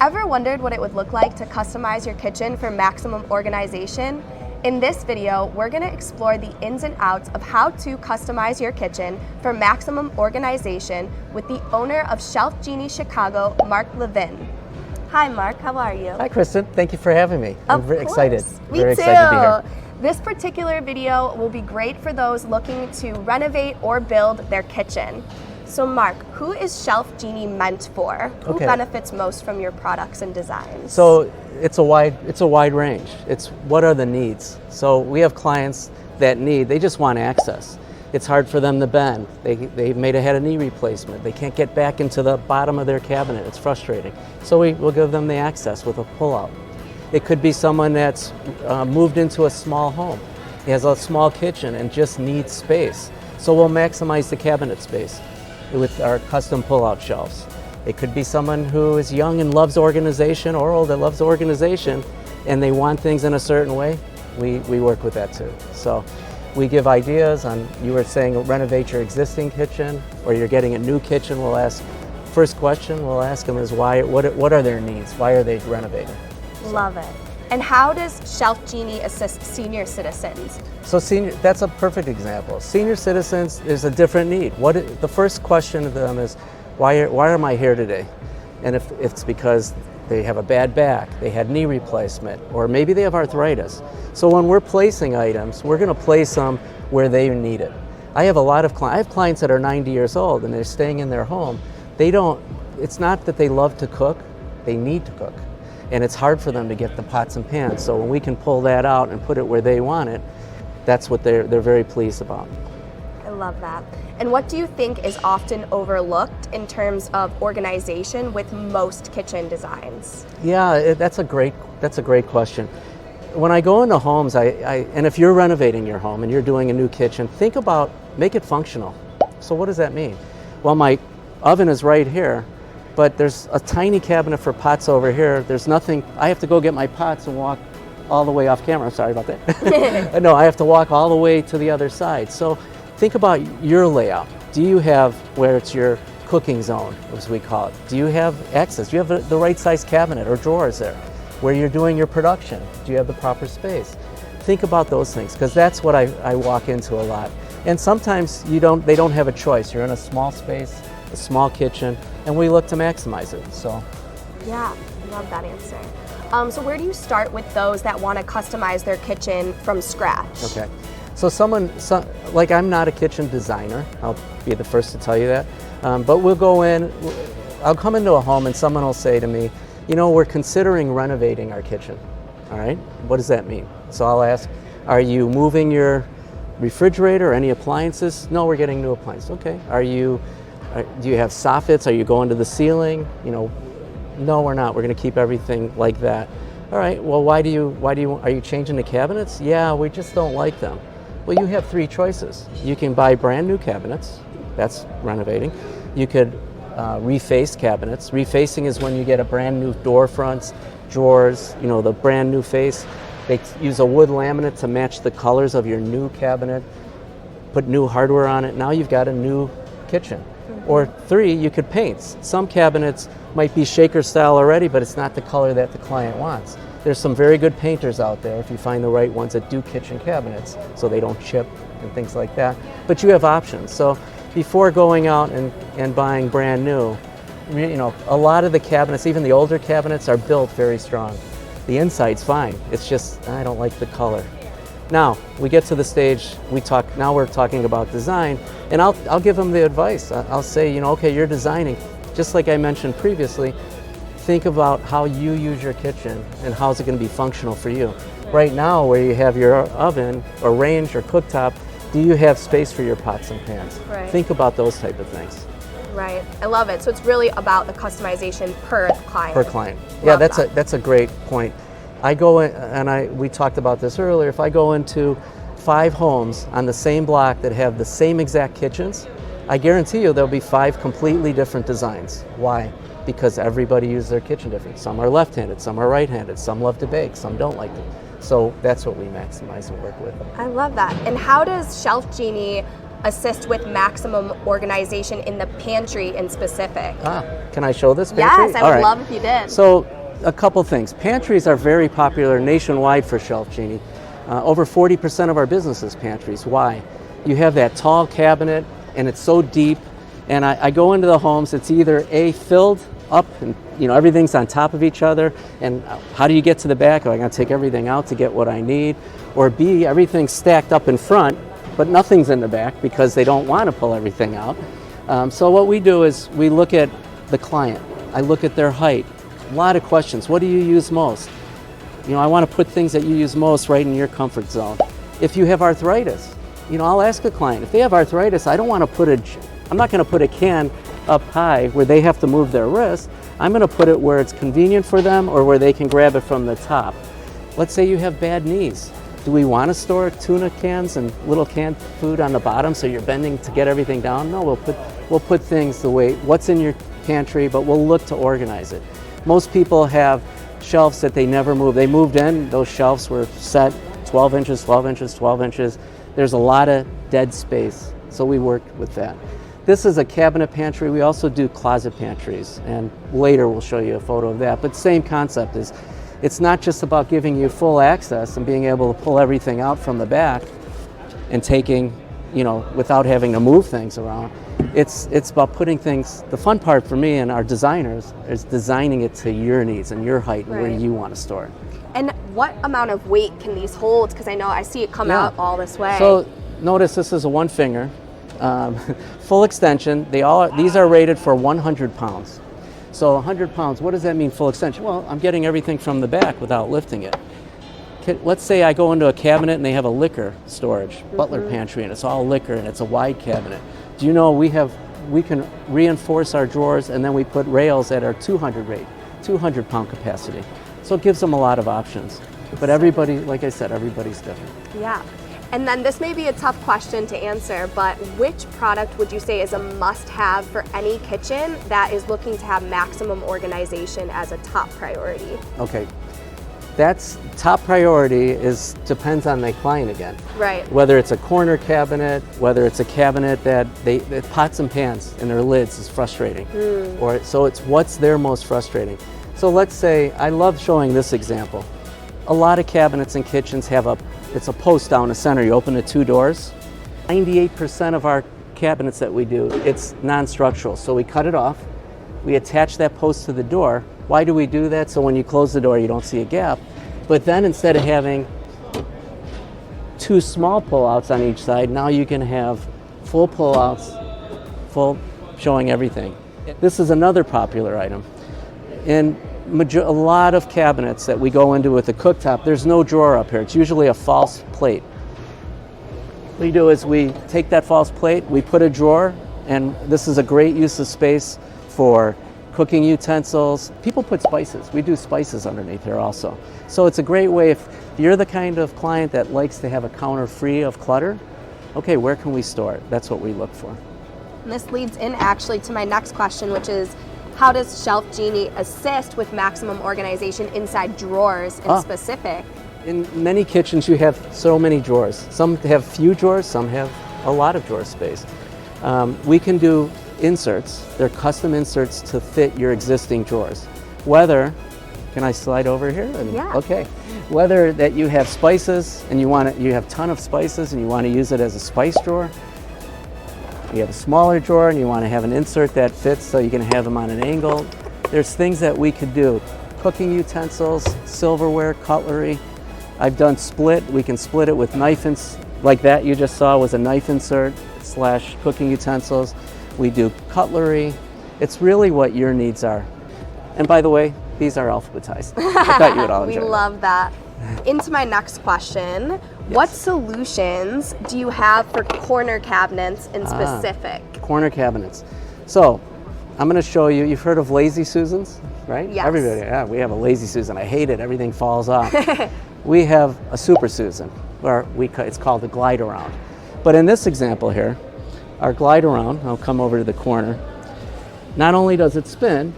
Ever wondered what it would look like to customize your kitchen for maximum organization? In this video, we're going to explore the ins and outs of how to customize your kitchen for maximum organization with the owner of ShelfGenie Chicago, Marc Levin. Hi Marc, how are you? Hi Kristen, thank you for having me. I'm very excited. Me very too. excited to be here. This particular video will be great for those looking to renovate or build their kitchen. So Marc, who is ShelfGenie meant for? Who benefits most from your products and designs? So it's a wide range. It's what are the needs. So we have clients that they just want access. It's hard for them to bend. They may have had a knee replacement. They can't get back into the bottom of their cabinet. It's frustrating. So we'll give them the access with a pull-out. It could be someone that's moved into a small home. He has a small kitchen and just needs space. So we'll maximize the cabinet space with our custom pull-out shelves. It could be someone who is young and loves organization, or old that loves organization, and they want things in a certain way. We work with that too. So we give ideas on, you were saying renovate your existing kitchen, or you're getting a new kitchen. We'll ask, first question we'll ask them is what are their needs? Why are they renovating? Love it. And how does ShelfGenie assist senior citizens? So that's a perfect example. Senior citizens is a different need. The first question to them is, why am I here today? And if it's because they have a bad back, they had knee replacement, or maybe they have arthritis. So when we're placing items, we're going to place them where they need it. I have clients that are 90 years old and they're staying in their home. It's not that they love to cook, they need to cook. And it's hard for them to get the pots and pans. So when we can pull that out and put it where they want it, that's what they're very pleased about. I love that. And what do you think is often overlooked in terms of organization with most kitchen designs? Yeah, that's a great question. When I go into homes, and if you're renovating your home and you're doing a new kitchen, make it functional. So what does that mean? Well, my oven is right here, but there's a tiny cabinet for pots over here. There's nothing, I have to go get my pots and walk all the way off camera. Sorry about that. No, I have to walk all the way to the other side. So think about your layout. Do you have where it's your cooking zone, as we call it? Do you have access? Do you have the right size cabinet or drawers there? Where you're doing your production, do you have the proper space? Think about those things, because that's what I walk into a lot. And sometimes they don't have a choice. You're in a small space, a small kitchen, and we look to maximize it. So, yeah, I love that answer. So where do you start with those that want to customize their kitchen from scratch? Okay. So like I'm not a kitchen designer, I'll be the first to tell you that, but we'll go in, I'll come into a home and someone will say to me, we're considering renovating our kitchen, all right? What does that mean? So I'll ask, are you moving your refrigerator or any appliances? No, we're getting new appliances. Okay. Do you have soffits? Are you going to the ceiling? No, we're not. We're going to keep everything like that. All right. Well, are you changing the cabinets? Yeah, we just don't like them. Well, you have three choices. You can buy brand new cabinets. That's renovating. You could reface cabinets. Refacing is when you get a brand new door fronts, drawers, the brand new face. They use a wood laminate to match the colors of your new cabinet, put new hardware on it. Now you've got a new kitchen. Mm-hmm. Or three, you could paint. Some cabinets might be shaker style already, but it's not the color that the client wants. There's some very good painters out there, if you find the right ones, that do kitchen cabinets so they don't chip and things like that. But you have options. So before going out and buying brand new, a lot of the cabinets, even the older cabinets, are built very strong. The inside's fine. It's just, I don't like the color. Now, we get to the stage, now we're talking about design, and I'll give them the advice. I'll say, okay, you're designing, just like I mentioned previously, think about how you use your kitchen and how's it going to be functional for you. Right now, where you have your oven or range or cooktop, do you have space for your pots and pans? Right. Think about those type of things. Right, I love it. So it's really about the customization per client. Per client. Yeah, that's a great point. I go in, and we talked about this earlier, if I go into 5 homes on the same block that have the same exact kitchens, I guarantee you there'll be 5 completely different designs. Why? Because everybody uses their kitchen different. Some are left-handed, some are right-handed, some love to bake, some don't like to. So that's what we maximize and work with. I love that. And how does ShelfGenie assist with maximum organization in the pantry in specific? Can I show this pantry? Yes, I would love if you did. So a couple things. Pantries are very popular nationwide for ShelfGenie. Over 40% of our business is pantries. Why? You have that tall cabinet and it's so deep, and I go into the homes, it's either A, filled up and everything's on top of each other, and how do you get to the back? I got to take everything out to get what I need. Or B, everything's stacked up in front, but nothing's in the back because they don't want to pull everything out. So what we do is we look at the client. I look at their height. A lot of questions. What do you use most? I want to put things that you use most right in your comfort zone. If you have arthritis, I'll ask a client, if they have arthritis, I'm not going to put a can up high where they have to move their wrist. I'm going to put it where it's convenient for them or where they can grab it from the top. Let's say you have bad knees. Do we want to store tuna cans and little canned food on the bottom so you're bending to get everything down? No, we'll put things the way what's in your pantry, but we'll look to organize it. Most people have shelves that they never move. They moved in, those shelves were set 12 inches, 12 inches, 12 inches. There's a lot of dead space, so we worked with that. This is a cabinet pantry. We also do closet pantries, and later we'll show you a photo of that. But same concept is, it's not just about giving you full access and being able to pull everything out from the back and taking, without having to move things around. It's about putting things, the fun part for me and our designers is designing it to your needs and your height and where you want to store it. And what amount of weight can these hold? Because I know I see it come out all this way. So notice this is a one finger, full extension. These are rated for 100 pounds. So 100 pounds, what does that mean, full extension? Well, I'm getting everything from the back without lifting it. Let's say I go into a cabinet and they have a liquor storage, butler pantry, and it's all liquor and it's a wide cabinet. Do you know we can reinforce our drawers, and then we put rails at our 200 pound capacity. So it gives them a lot of options. But everybody, like I said, everybody's different. Yeah. And then this may be a tough question to answer, but which product would you say is a must-have for any kitchen that is looking to have maximum organization as a top priority? Okay. That's top priority depends on the client again. Right. Whether it's a corner cabinet, whether it's a cabinet that pots and pans and their lids is frustrating. So it's what's their most frustrating. So let's say, I love showing this example. A lot of cabinets and kitchens it's a post down the center. You open the two doors. 98% of our cabinets that we do, it's non-structural. So we cut it off. We attach that post to the door. Why do we do that? So when you close the door, you don't see a gap. But then instead of having two small pull-outs on each side, now you can have full pull-outs, full showing everything. This is another popular item. In a lot of cabinets that we go into with the cooktop, there's no drawer up here. It's usually a false plate. What we do is we take that false plate, we put a drawer, and this is a great use of space for cooking utensils. People put spices. We do spices underneath here also. So it's a great way if you're the kind of client that likes to have a counter free of clutter. Okay, where can we store it? That's what we look for. And this leads in actually to my next question, which is, how does ShelfGenie assist with maximum organization inside drawers in specific? In many kitchens you have so many drawers. Some have few drawers, some have a lot of drawer space. We can do inserts. They're custom inserts to fit your existing drawers. Can I slide over here? Yeah. Okay. Whether that you have spices and you have a ton of spices and you want to use it as a spice drawer, you have a smaller drawer and you want to have an insert that fits so you can have them on an angle. There's things that we could do. Cooking utensils, silverware, cutlery. I've done split. We can split it with knife like that you just saw was a knife insert / cooking utensils. We do cutlery. It's really what your needs are. And by the way, these are alphabetized. I thought you would all enjoy We love that. Into my next question, what solutions do you have for corner cabinets in specific? Corner cabinets. So I'm going to show you, you've heard of Lazy Susans, right? Yes. Everybody, we have a Lazy Susan. I hate it, everything falls off. We have a Super Susan, or it's called a glide around. But in this example here, our glide around, I'll come over to the corner, not only does it spin,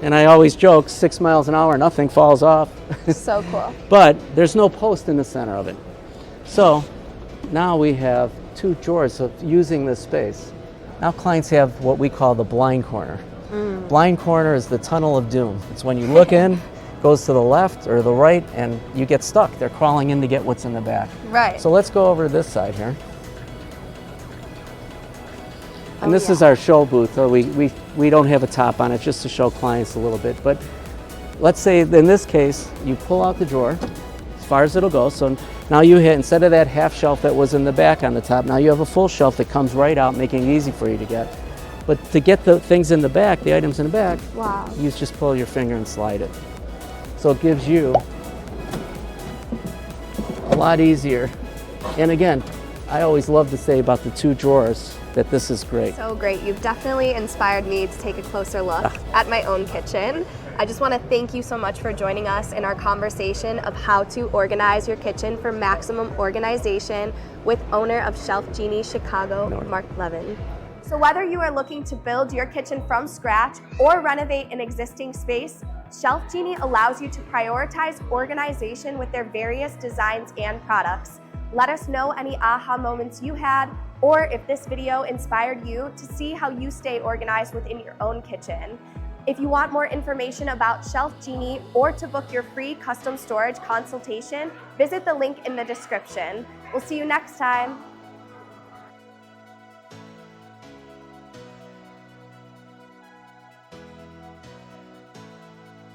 and I always joke, 6 miles an hour, nothing falls off. So cool. But there's no post in the center of it. So now we have two drawers of using this space. Now clients have what we call the blind corner. Blind corner is the tunnel of doom. It's when you look in, goes to the left or the right, and you get stuck. They're crawling in to get what's in the back. Right. So let's go over to this side here. And this yeah. is our show booth. So we don't have a top on it, just to show clients a little bit. But let's say in this case, you pull out the drawer as far as it'll go. So now you hit, instead of that half shelf that was in the back on the top, now you have a full shelf that comes right out, making it easy for you to get. But to get the things in the back, the items in the back, wow. you just pull your finger and slide it. So it gives you a lot easier. And again, I always love to say about the two drawers that this is great. So great. You've definitely inspired me to take a closer look at my own kitchen. I just want to thank you so much for joining us in our conversation of how to organize your kitchen for maximum organization with owner of ShelfGenie Chicago, Marc Levin. So whether you are looking to build your kitchen from scratch or renovate an existing space, ShelfGenie allows you to prioritize organization with their various designs and products. Let us know any aha moments you had, or if this video inspired you to see how you stay organized within your own kitchen. If you want more information about ShelfGenie or to book your free custom storage consultation, visit the link in the description. We'll see you next time.